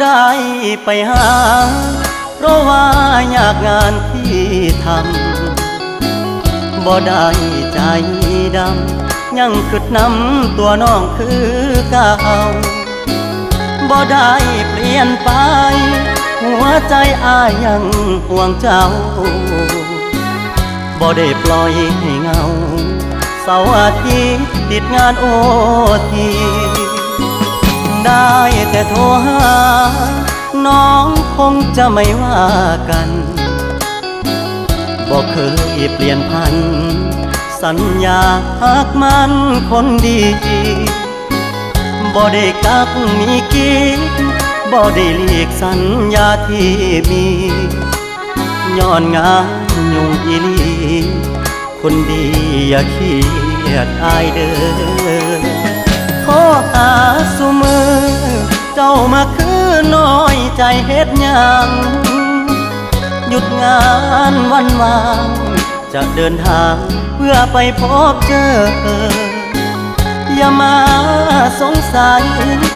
ได้ไปหาเพราะว่ายากงานที่ทำบ่ได้ใจดำยังกึดน้ำตัวน้องคือเก่าบ่ได้เปลี่ยนไปหัวใจอ้ายยังห่วงเจ้าบ่ได้ปล่อยให้เงาเสาร์อาทิตย์ติดงานโอทีได้แต่โทรหาน้องคงจะไม่ว่ากันบอกเคยเปลี่ยนพันสัญญาหากมันคนดีบ่ได้กักมีกิ๊กบ่ได้เลีกสัญญาที่มีย้อนงานยุ่งอีลีคนดีอย่าเครียดอายเด้อขอหาสุมือเจ้ามาคือน้อยใจเฮ็ดหยังหยุดงานวันวางจะเดินทางเพื่อไปพบเจออย่ามาสงสัย